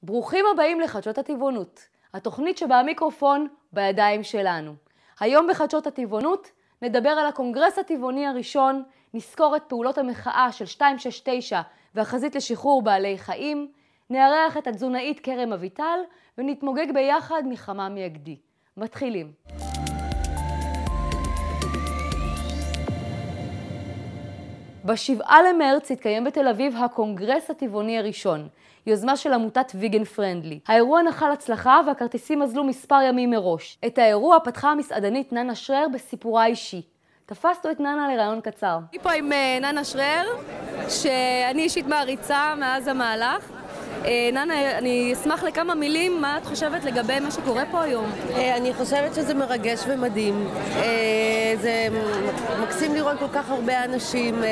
ברוכים הבאים לחדשות הטבעונות, התוכנית שבה המיקרופון בידיים שלנו. היום בחדשות הטבעונות נדבר על הקונגרס הטבעוני הראשון, נזכור את פעולות המחאה של 269 והחזית לשחרור בעלי חיים, נארח את התזונאית כרם אביטל ונתמוגג ביחד מחמה מיגדי. מתחילים. ב7 למרץ התקיים בתל אביב הקונגרס הטבעוני הראשון, יוזמה של עמותת ויגן פרנדלי. האירוע נחל הצלחה והכרטיסים אזלו מספר ימים מראש. את האירוע פתחה המסעדנית ננה שרר בסיפורה אישי. תפסתו את ננה לרעיון קצר. אני פה עם ננה שרר, שאני אישית מעריצה מאז המהלך. ננה, אני אשמח לכמה מילים, מה את חושבת לגבי מה שקורה פה היום? אני חושבת שזה מרגש ומדהים. זה מקסים לראות כל כך הרבה אנשים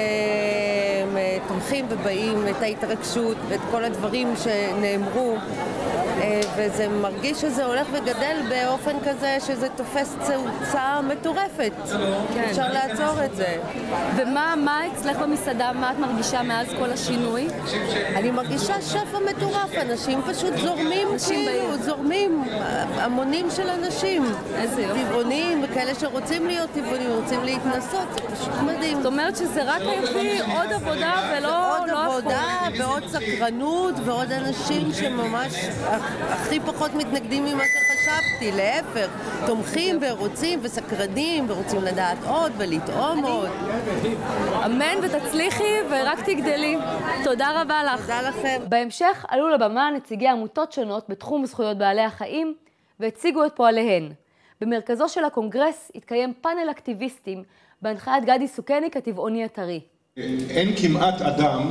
תומכים ובאים, את ההתרגשות ואת כל הדברים שנאמרו. וזה מרגיש שזה הולך וגדל באופן כזה שזה תופס צאוצה מטורפת. כן. אפשר לעצור את זה. ומה אצלך במסעדה, מה את מרגישה מאז כל השינוי? אני מרגישה שפע מטורף, אנשים פשוט זורמים, זורמים, המונים של אנשים. איזה יופי. טבעונים, וכאלה שרוצים להיות טבעונים, רוצים להתנסות, זה פשוט מדהים. זאת אומרת שזה רק יביא עוד עבודה ולא עוד עבודה ועוד סקרנות ועוד אנשים שממש הכי פחות מתנגדים ממה שחשבתי, להפך, תומכים ורוצים וסקרנים ורוצים לדעת עוד ולטעום עוד. אמן ותצליחי ורק תגדלי. תודה רבה לך. תודה לכם. בהמשך עלו לבמה נציגי עמותות שונות בתחום זכויות בעלי החיים והציגו את פועליהן. במרכזו של הקונגרס התקיים פאנל אקטיביסטים בהנחיית גדי סוכניק הטבעוני הטרי. אין כמעט אדם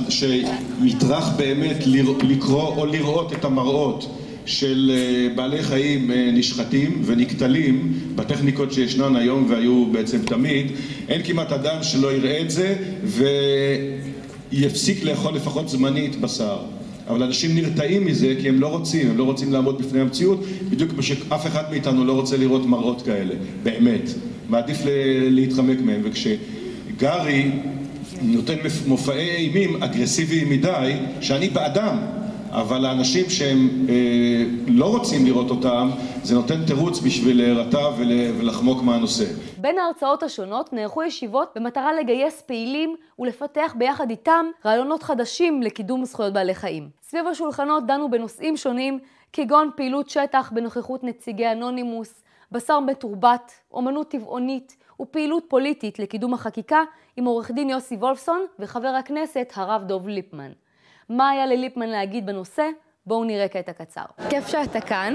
שמטרח באמת לקרוא או לראות את המראות של בעלי חיים נשחטים ונקטלים בטכניקות שישנן היום והיו בעצם תמיד. אין כמעט אדם שלא יראה את זה ויפסיק לאכול לפחות זמנית בשר. אבל אנשים נרתעים מזה כי הם לא רוצים לעמוד בפני המציאות, בדיוק כמו שאף אחד מאיתנו לא רוצה לראות מראות כאלה, באמת. מעדיף להתחמק מהם, וכשגרי נותן מופעי אימים אגרסיביים מדי, שאני באדם, אבל האנשים שהם לא רוצים לראות אותם, זה נותן תירוץ בשביל להירתע ולחמוק מהנושא. בין ההרצאות השונות נערכו ישיבות במטרה לגייס פעילים ולפתח ביחד איתם רעיונות חדשים לקידום זכויות בעלי חיים. סביב השולחנות דנו בנושאים שונים, כגון פעילות שטח בנוכחות נציגי אנונימוס, בשר מתורבת, אומנות טבעונית ופעילות פוליטית לקידום החקיקה עם עורך דין יוסי וולפסון וחבר הכנסת הרב דוב ליפמן. מה היה לליפמן להגיד בנושא? בואו נראה קטע קצר. כיף שאתה כאן.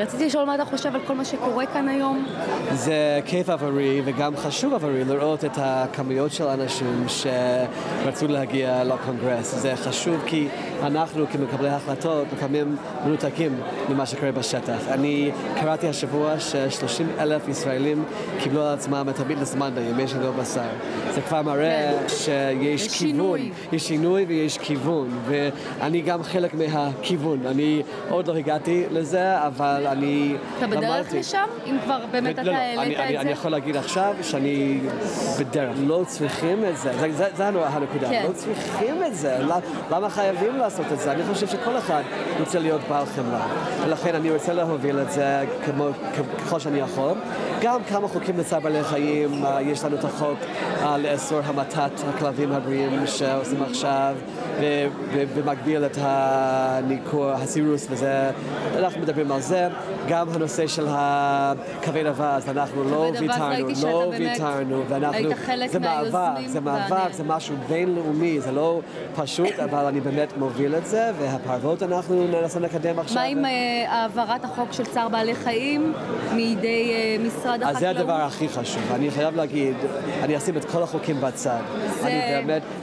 רציתי לשאול מה אתה חושב על כל מה שקורה כאן היום? זה כיף עבורי וגם חשוב עבורי לראות את הכמויות של אנשים שרצו להגיע לקונגרס. זה חשוב כי אנחנו כמקבלי החלטות לפעמים מנותקים ממה שקורה בשטח. אני קראתי השבוע ש30,000 ישראלים קיבלו על עצמם את הביט לזמן בימי שלו בשר. זה כבר מראה שיש כיוון. יש שינוי ויש כיוון. ואני גם חלק מהכיוון. אני עוד לא הגעתי לזה, אבל אני אתה בדרך לשם? אם כבר באמת אתה העלית את זה? אני יכול להגיד עכשיו שאני בדרך. לא צריכים את זה. זה הנקודה. לא צריכים את זה. למה חייבים לעשות את זה? אני חושב שכל אחד רוצה להיות בעל חמלה. ולכן אני רוצה להוביל את זה ככל שאני יכול. גם כמה חוקים לצער בעלי חיים. יש לנו את החוק לאסור המתת הכלבים הבריאים שעושים עכשיו, ובמקביל את הניכור, הסירוס וזה. אנחנו מדברים על זה. גם הנושא של כבד אווז, אנחנו לא ויתרנו, ואנחנו, זה מאבק, זה משהו בינלאומי, זה לא פשוט, אבל אני באמת מוביל את זה, והפרוות אנחנו ננסה לקדם עכשיו. מה עם העברת החוק של צער בעלי חיים מידי משרד החקלאות? אז זה הדבר הכי חשוב. אני חייב להגיד, אני אשים את כל החוקים בצד.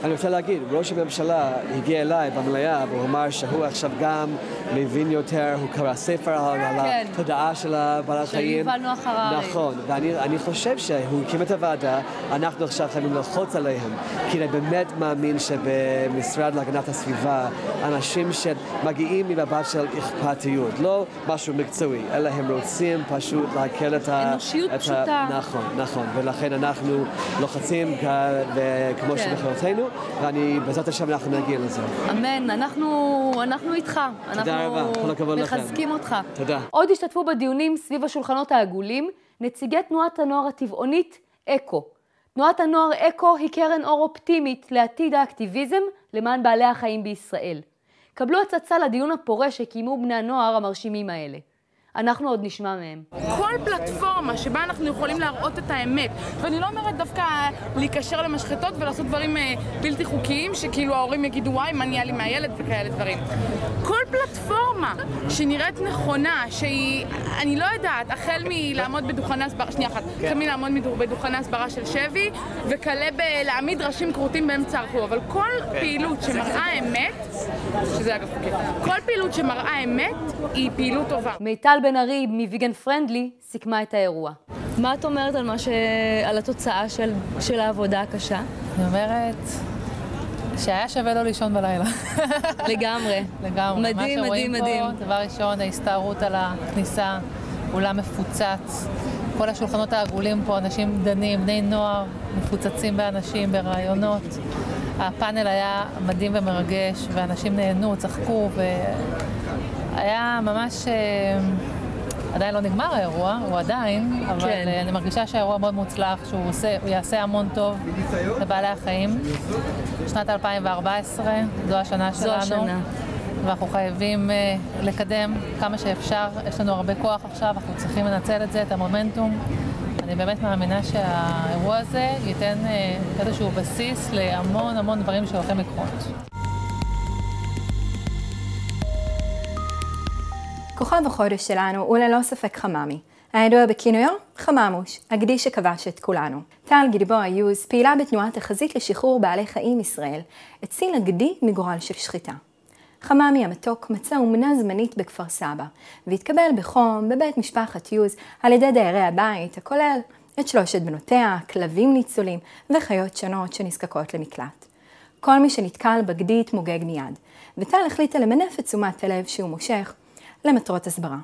אני רוצה להגיד, ראש הממשלה הגיע אליי במליאה, והוא אמר שהוא עכשיו גם מבין יותר, הוא קרא ספר על התודעה של בעלי החיים. שהובלנו אחריי. נכון, ואני חושב שהוא הקים את הוועדה, אנחנו עכשיו חייבים ללחוץ עליהם, כי אני באמת מאמין שבמשרד להגנת הסביבה, אנשים שמגיעים ממבט של אכפתיות, לא משהו מקצועי, אלא הם רוצים פשוט להקל את אנושיות פשוטה. נכון, ולכן אנחנו לוחצים כמו שבחרותינו, ואני בעזרת השם אנחנו להגיע לזה. אמן, אנחנו איתך. תודה רבה, כל הכבוד לכם. אנחנו מחזקים אותך. תודה. עוד השתתפו בדיונים סביב השולחנות העגולים נציגי תנועת הנוער הטבעונית אקו. תנועת הנוער אקו היא קרן אור אופטימית לעתיד האקטיביזם למען בעלי החיים בישראל. קבלו הצצה לדיון הפורה שקיימו בני הנוער המרשימים האלה. אנחנו עוד נשמע מהם. כל פלטפורמה שבה אנחנו יכולים להראות את האמת, ואני לא אומרת דווקא להיקשר למשחטות ולעשות דברים בלתי חוקיים, שכאילו ההורים יגידו וואי, מה נהיה לי מהילד וכאלה דברים. כל פלטפורמה שנראית נכונה, שהיא, אני לא יודעת, החל מלעמוד בדוכני הסברה, החל מלעמוד בדוכני הסברה של שבי, וכלה בלהעמיד ראשים כרותים באמצע הרחוב, אבל כל פעילות שמראה אמת, שזה אגב חוקי, כל פעילות שמראה אמת היא פעילות טובה. מיטל בן ארי מוויגן פרנדלי סיכמה את האירוע. מה את אומרת על התוצאה של העבודה הקשה? אני אומרת שהיה שווה לא לישון בלילה. לגמרי. לגמרי. מדהים, מדהים, מדהים. דבר ראשון, ההסתערות על הכניסה, אולם מפוצץ. כל השולחנות העגולים פה, אנשים דנים, בני נוער, מפוצצים באנשים, ברעיונות. הפאנל היה מדהים ומרגש, ואנשים נהנו, צחקו, והיה ממש... עדיין לא נגמר האירוע, הוא עדיין, אבל אני מרגישה שהאירוע מאוד מוצלח, שהוא יעשה המון טוב לבעלי החיים. שנת 2014, זו השנה שלנו. זו השנה. ואנחנו חייבים לקדם כמה שאפשר. יש לנו הרבה כוח עכשיו, אנחנו צריכים לנצל את זה, את המומנטום. אני באמת מאמינה שהאירוע הזה ייתן איזשהו בסיס להמון המון דברים שהולכים לקרות. כוכב החודש שלנו הוא ללא ספק חממי, הידוע בכינויו חממוש, הגדי שכבש את כולנו. טל גלבוע יוז פעילה בתנועת החזית לשחרור בעלי חיים ישראל, הציל הגדי מגורל של שחיטה. חממי המתוק מצא אומנה זמנית בכפר סבא, והתקבל בחום בבית משפחת יוז על ידי דיירי הבית, הכולל את 3 בנותיה, כלבים ניצולים וחיות שונות שנזקקות למקלט. כל מי שנתקל בגדי התמוגג מיד, וטל החליטה למנף את תשומת הלב שהוא מושך למטרות הסברה.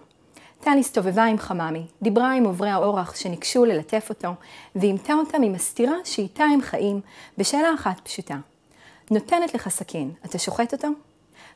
טל הסתובבה עם חממי, דיברה עם עוברי האורח שניגשו ללטף אותו, ואימתה אותם עם הסתירה שאיתה הם חיים בשאלה אחת פשוטה. נותנת לך סכין, אתה שוחט אותו?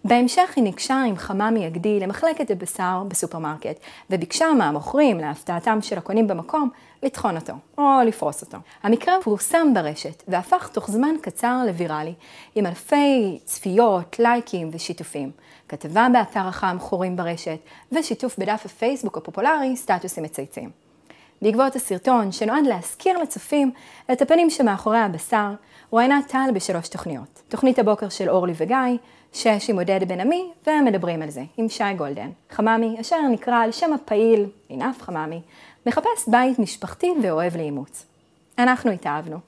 בהמשך היא ניגשה עם חממי הגדי למחלקת הבשר בסופרמרקט, וביקשה מהמוכרים, להפתעתם של הקונים במקום, לטחון אותו, או לפרוס אותו. המקרה פורסם ברשת, והפך תוך זמן קצר לוויראלי, עם אלפי צפיות, לייקים ושיתופים. כתבה באתר החם חורים ברשת, ושיתוף בדף הפייסבוק הפופולרי, סטטוסים מצייצים. בעקבות הסרטון, שנועד להזכיר לצופים את הפנים שמאחורי הבשר, רואיינה טל ב3 תוכניות. תוכנית הבוקר של אורלי וגיא, 6 עם עודד בן עמי, והם מדברים על זה, עם שי גולדן. חממי, אשר נקרא על שם הפעיל, עינף חממי, מחפש בית משפחתי ואוהב לאימוץ. אנחנו התאהבנו.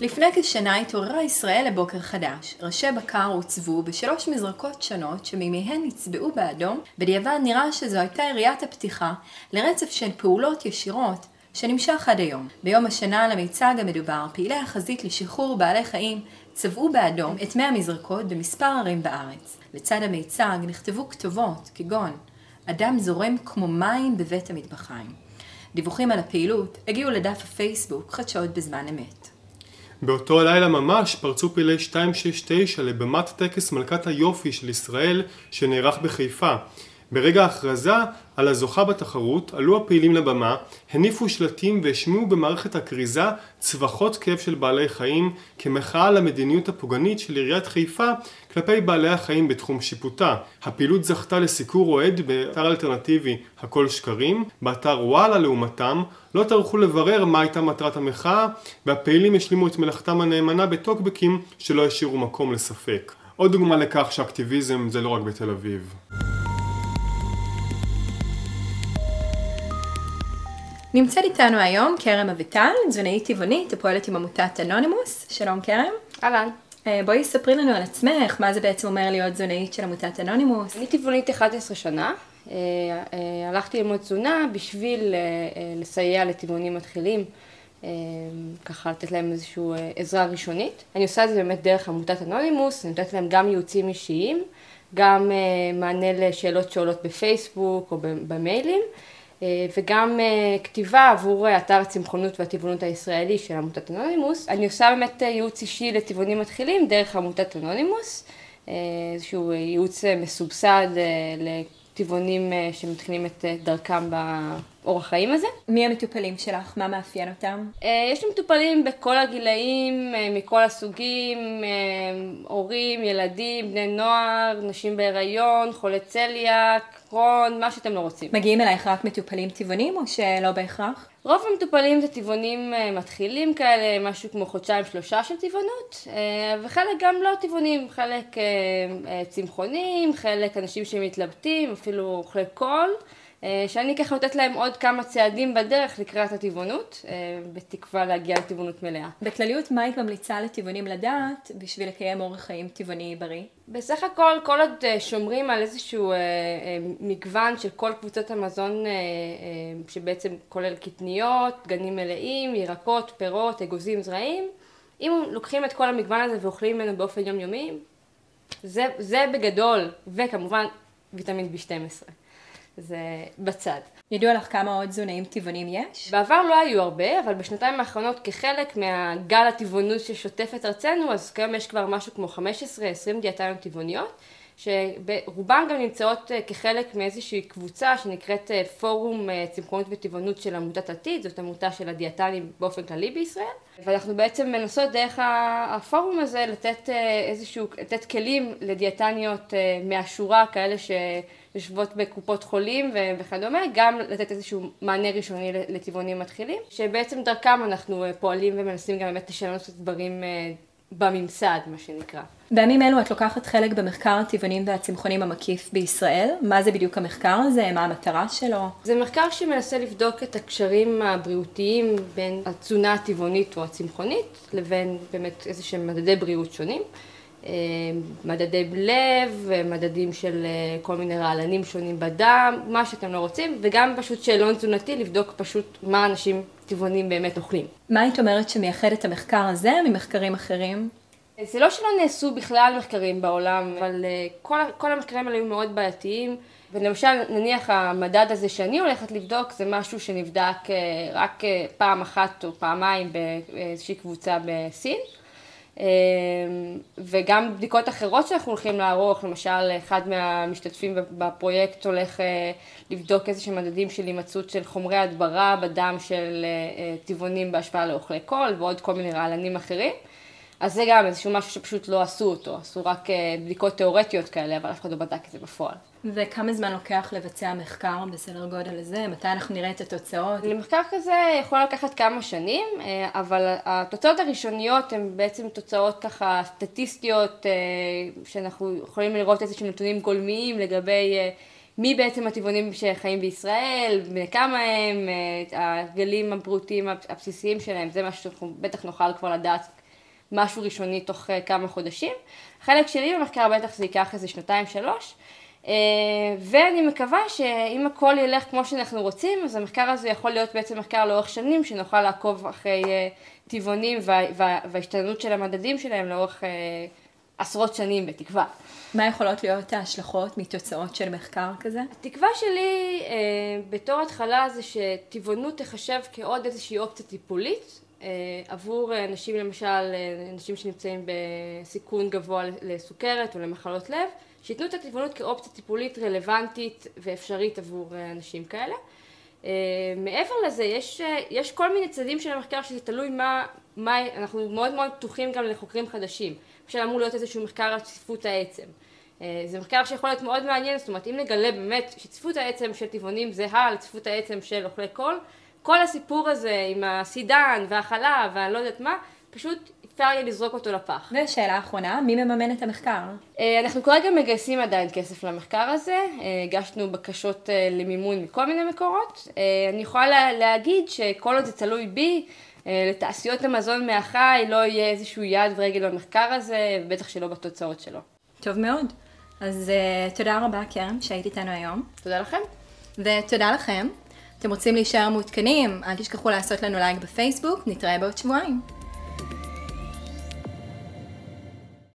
לפני כשנה התעוררה ישראל לבוקר חדש. ראשי בקר הוצבו ב3 מזרקות שונות שממיהן נצבעו באדום. בדיעבד נראה שזו הייתה יריית הפתיחה לרצף של פעולות ישירות שנמשך עד היום. ביום השנה למיצג המדובר, פעילי החזית לשחרור בעלי חיים צבעו באדום את 100 מזרקות במספר ערים בארץ. לצד המיצג נכתבו כתובות כגון אדם זורם כמו מים בבית המטבחיים. דיווחים על הפעילות הגיעו לדף הפייסבוק חדשות בזמן אמת. באותו הלילה ממש פרצו פעילי 269 לבמת טקס מלכת היופי של ישראל שנערך בחיפה. ברגע ההכרזה על הזוכה בתחרות עלו הפעילים לבמה, הניפו שלטים והשמיעו במערכת הכריזה צווחות כאב של בעלי חיים כמחאה על המדיניות הפוגענית של עיריית חיפה כלפי בעלי החיים בתחום שיפוטה. הפעילות זכתה לסיקור אוהד באתר אלטרנטיבי הכל שקרים. באתר וואלה לעומתם לא טרחו לברר מה הייתה מטרת המחאה, והפעילים השלימו את מלאכתם הנאמנה בטוקבקים שלא השאירו מקום לספק. עוד דוגמה לכך שאקטיביזם זה לא רק בתל אביב. נמצאת איתנו היום כרם אביטל, תזונאית טבעונית, הפועלת עם עמותת אנונימוס. שלום כרם. אהלן. בואי ספרי לנו על עצמך, מה זה בעצם אומר להיות תזונאית של עמותת אנונימוס. אני טבעונית 11 שנה. הלכתי ללמוד תזונה בשביל לסייע לטבעונים מתחילים, ככה לתת להם איזושהי עזרה ראשונית. אני עושה את זה באמת דרך עמותת אנונימוס, אני נותנת להם גם ייעוצים אישיים, גם מענה לשאלות שעולות בפייסבוק או במיילים. וגם כתיבה עבור אתר הצמחונות והטבעונות הישראלי של עמותת אנונימוס. אני עושה באמת ייעוץ אישי לטבעונים מתחילים דרך עמותת אנונימוס, איזשהו ייעוץ מסובסד לטבעונים שמתחילים את דרכם באורח חיים הזה. מי המטופלים שלך? מה מאפיין אותם? יש לי מטופלים בכל הגילאים, מכל הסוגים, הורים, ילדים, בני נוער, נשים בהיריון, חולי צליאק, קרון, מה שאתם לא רוצים. מגיעים אלייך רק מטופלים טבעונים או שלא בהכרח? רוב המטופלים זה טבעונים מתחילים כאלה, משהו כמו 2-3 של טבעונות, וחלק גם לא טבעונים, חלק צמחונים, חלק אנשים שמתלבטים, אפילו אוכלי קול, שאני ככה נותנת להם עוד כמה צעדים בדרך לקראת הטבעונות, בתקווה להגיע לטבעונות מלאה. בכלליות, מה היית ממליצה לטבעונים לדעת בשביל לקיים אורח חיים טבעוני בריא? בסך הכל, כל עוד שומרים על איזשהו מגוון של כל קבוצות המזון שבעצם כולל קטניות, גנים מלאים, ירקות, פירות, אגוזים, זרעים, אם לוקחים את כל המגוון הזה ואוכלים ממנו באופן יומיומי, זה בגדול, וכמובן ויטמין B12. זה בצד. ידוע לך כמה עוד תזונאים טבעונים יש? בעבר לא היו הרבה, אבל בשנתיים האחרונות כחלק מהגל הטבעונות ששוטף את ארצנו, אז כיום יש כבר משהו כמו 15-20 דיאטניות טבעוניות, שברובן גם נמצאות כחלק מאיזושהי קבוצה שנקראת פורום צמחונות וטבעונות של עמותת עתיד, זאת עמותה של הדיאטנים באופן כללי בישראל. ואנחנו בעצם מנסות דרך הפורום הזה לתת כלים לדיאטניות מהשורה, כאלה שיושבות בקופות חולים וכדומה, גם לתת איזשהו מענה ראשוני לטבעונים מתחילים, שבעצם דרכם אנחנו פועלים ומנסים גם באמת לשנות את הדברים בממסד, מה שנקרא. בימים אלו את לוקחת חלק במחקר הטבעונים והצמחונים המקיף בישראל. מה זה בדיוק המחקר הזה? מה המטרה שלו? זה מחקר שמנסה לבדוק את הקשרים הבריאותיים בין התזונה הטבעונית או הצמחונית לבין באמת איזשהם מדדי בריאות שונים. מדדי לב, מדדים של כל מיני רעלנים שונים בדם, מה שאתם לא רוצים, וגם פשוט שאלון תזונתי לבדוק פשוט מה אנשים טבעונים באמת אוכלים. מה היית אומרת שמייחד את המחקר הזה ממחקרים אחרים? זה לא שלא נעשו בכלל מחקרים בעולם, אבל כל המחקרים האלה היו מאוד בעייתיים, ולמשל נניח המדד הזה שאני הולכת לבדוק זה משהו שנבדק רק פעם אחת או פעמיים באיזושהי קבוצה בסין, וגם בדיקות אחרות שאנחנו הולכים לערוך, למשל אחד מהמשתתפים בפרויקט הולך לבדוק איזשהם מדדים של הימצאות של חומרי הדברה בדם של טבעונים בהשפעה לאוכלי קול ועוד כל מיני רעלנים אחרים. אז זה גם איזשהו משהו שפשוט לא עשו אותו, עשו רק בדיקות תיאורטיות כאלה, אבל אף אחד לא בדק את זה בפועל. וכמה זמן לוקח לבצע מחקר בסדר גודל הזה? מתי אנחנו נראה את התוצאות? למחקר כזה יכול לקחת כמה שנים, אבל התוצאות הראשוניות הן בעצם תוצאות ככה סטטיסטיות, שאנחנו יכולים לראות איזשהם נתונים גולמיים לגבי מי בעצם הטבעונים שחיים בישראל, כמה הם, הגלים הבריאותיים הבסיסיים שלהם, זה משהו שאנחנו בטח נוכל כבר לדעת משהו ראשוני תוך כמה חודשים. החלק שלי במחקר בטח זה ייקח איזה 2-3, ואני מקווה שאם הכל ילך כמו שאנחנו רוצים, אז המחקר הזה יכול להיות בעצם מחקר לאורך שנים, שנוכל לעקוב אחרי טבעונים וההשתנות של המדדים שלהם לאורך עשרות שנים בתקווה. מה יכולות להיות ההשלכות מתוצאות של מחקר כזה? התקווה שלי בתור התחלה זה שטבעונות תחשב כעוד איזושהי אופציה טיפולית, עבור אנשים, למשל, אנשים שנמצאים בסיכון גבוה לסוכרת או למחלות לב, שיתנו את הטבעונות כאופציה טיפולית רלוונטית ואפשרית עבור אנשים כאלה. מעבר לזה, יש כל מיני צעדים של המחקר שזה תלוי מה אנחנו מאוד מאוד פתוחים גם לחוקרים חדשים. למשל, אמור להיות איזשהו מחקר על צפיפות העצם. זה מחקר שיכול להיות מאוד מעניין, זאת אומרת, אם נגלה באמת שצפיפות העצם של טבעונים זהה לצפיפות העצם של אוכלי קול, כל הסיפור הזה עם הסידן והחלב ואני לא יודעת מה, פשוט אפשר יהיה לזרוק אותו לפח. ושאלה אחרונה, מי מממן את המחקר? אנחנו כרגע מגייסים עדיין כסף למחקר הזה, הגשנו בקשות למימון מכל מיני מקורות. אני יכולה להגיד שכל עוד זה תלוי בי, לתעשיות המזון מהחי לא יהיה איזשהו יד ורגל במחקר הזה, ובטח שלא בתוצאות שלו. טוב מאוד. אז תודה רבה קרן שהיית איתנו היום. תודה לכם. ותודה לכם. אתם רוצים להישאר מעודכנים? אל תשכחו לעשות לנו לייק בפייסבוק, נתראה בעוד שבועיים.